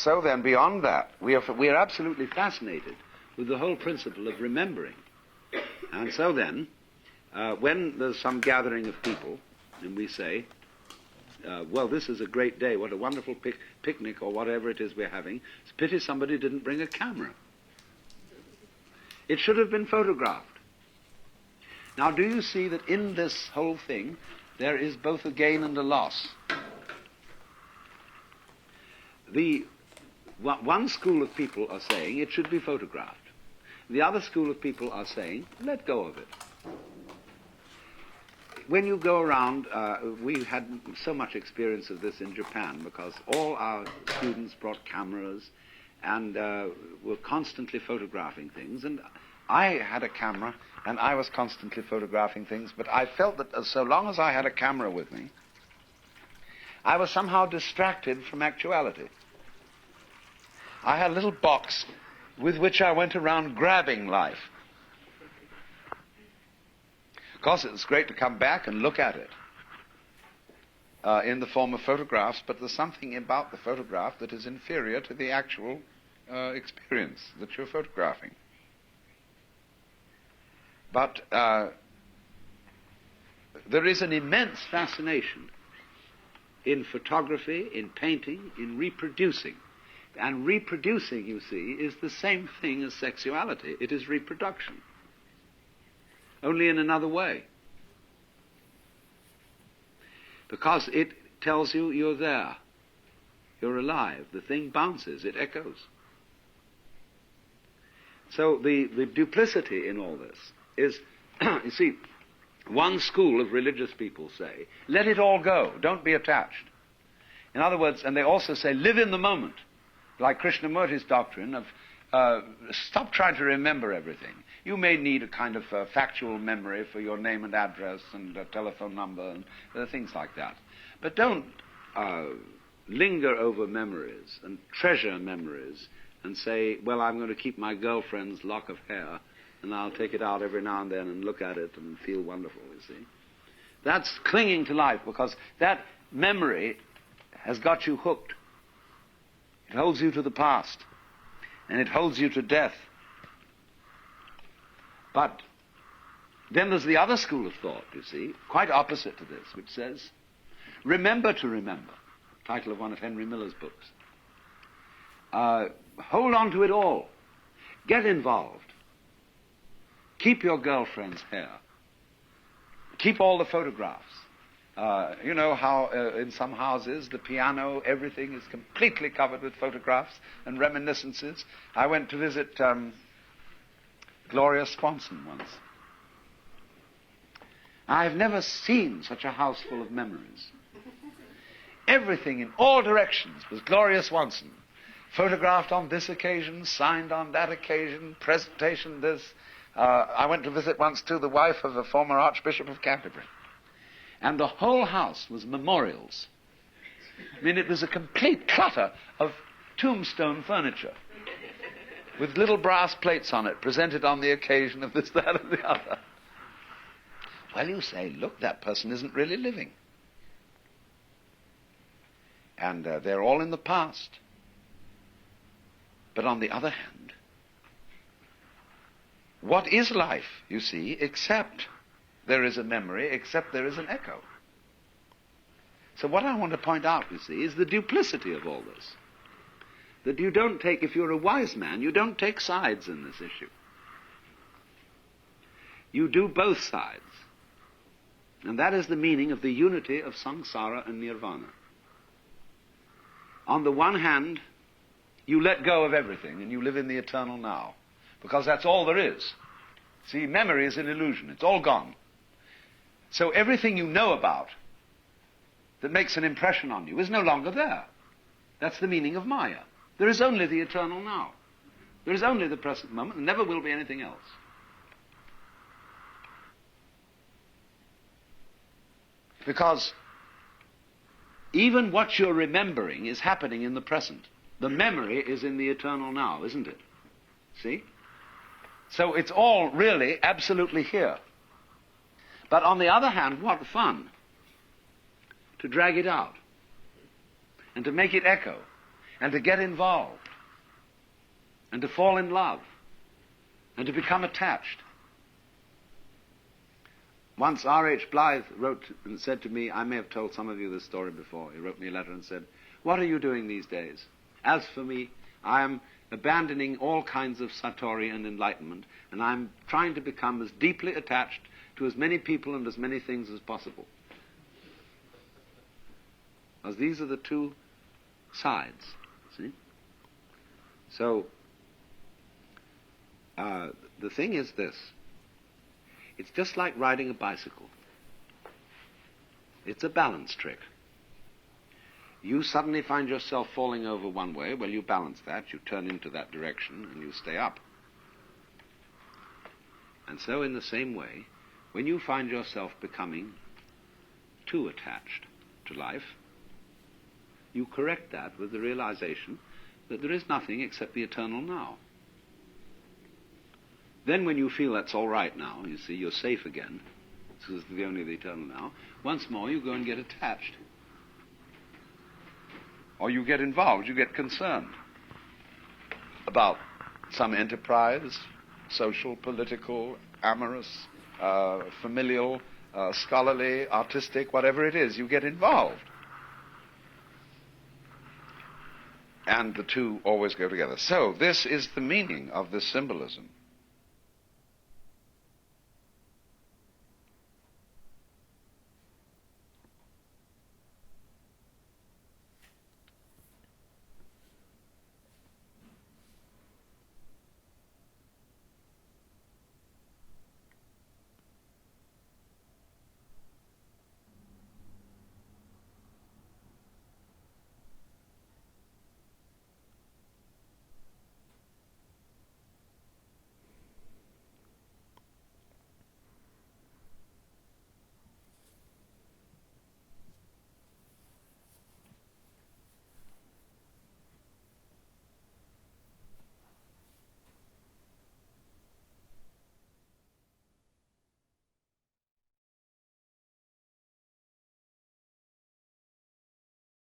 so then, beyond that, we are absolutely fascinated with the whole principle of remembering. And so then, when there's some gathering of people, and we say, well, this is a great day, what a wonderful picnic or whatever it is we're having, it's a pity somebody didn't bring a camera. It should have been photographed. Now, do you see that in this whole thing, there is both a gain and a loss? One school of people are saying it should be photographed. The other school of people are saying, let go of it. When you go around, we had so much experience of this in Japan because all our students brought cameras and were constantly photographing things. And I had a camera and I was constantly photographing things, but I felt that so long as I had a camera with me, I was somehow distracted from actuality. I had a little box with which I went around grabbing life. Of course, it's great to come back and look at it in the form of photographs, but there's something about the photograph that is inferior to the actual experience that you're photographing. But there is an immense fascination in photography, in painting, in reproducing. And reproducing, you see, is the same thing as sexuality. It is reproduction, only in another way. Because it tells you you're there, you're alive, the thing bounces, it echoes. So the duplicity in all this is, you see, one school of religious people say, let it all go, don't be attached. In other words, and they also say, live in the moment. Like Krishnamurti's doctrine of stop trying to remember everything. You may need a kind of factual memory for your name and address and a telephone number and things like that. But don't linger over memories and treasure memories and say, well, I'm going to keep my girlfriend's lock of hair and I'll take it out every now and then and look at it and feel wonderful, you see. That's clinging to life because that memory has got you hooked. It holds you to the past, and it holds you to death. But then there's the other school of thought, you see, quite opposite to this, which says, remember to remember, title of one of Henry Miller's books. Hold on to it all. Get involved. Keep your girlfriend's hair. Keep all the photographs. You know how in some houses, the piano, everything is completely covered with photographs and reminiscences. I went to visit Gloria Swanson once. I've never seen such a house full of memories. Everything in all directions was Gloria Swanson. Photographed on this occasion, signed on that occasion, presentation this. I went to visit once, too, the wife of the former Archbishop of Canterbury. And the whole house was memorials. I mean, it was a complete clutter of tombstone furniture with little brass plates on it, presented on the occasion of this, that, and the other. Well, you say, look, that person isn't really living. And they're all in the past. But on the other hand, what is life, you see, except there is a memory, except there is an echo? So what I want to point out, you see, is the duplicity of all this. That you don't take, if you're a wise man, you don't take sides in this issue. You do both sides. And that is the meaning of the unity of samsara and nirvana. On the one hand, you let go of everything and you live in the eternal now, because that's all there is. See, memory is an illusion. It's all gone. So everything you know about that makes an impression on you is no longer there. That's the meaning of Maya. There is only the eternal now. There is only the present moment, and never will be anything else. Because even what you're remembering is happening in the present. The memory is in the eternal now, isn't it? See? So it's all really absolutely here. But on the other hand, what fun to drag it out and to make it echo and to get involved, and to fall in love, and to become attached. Once R.H. Blythe wrote and said to me, I may have told some of you this story before, he wrote me a letter and said, "What are you doing these days? As for me, I am abandoning all kinds of satori and enlightenment, and I'm trying to become as deeply attached to as many people and as many things as possible." As these are the two sides, see? So, the thing is this. It's just like riding a bicycle. It's a balance trick. You suddenly find yourself falling over one way, well, you balance that, you turn into that direction, and you stay up. And so in the same way, when you find yourself becoming too attached to life, you correct that with the realization that there is nothing except the eternal now. Then when you feel that's all right now, you see, you're safe again, this is the only the eternal now, once more you go and get attached. Or you get involved, you get concerned about some enterprise, social, political, amorous, familial, scholarly, artistic, whatever it is, you get involved. And the two always go together. So this is the meaning of this symbolism.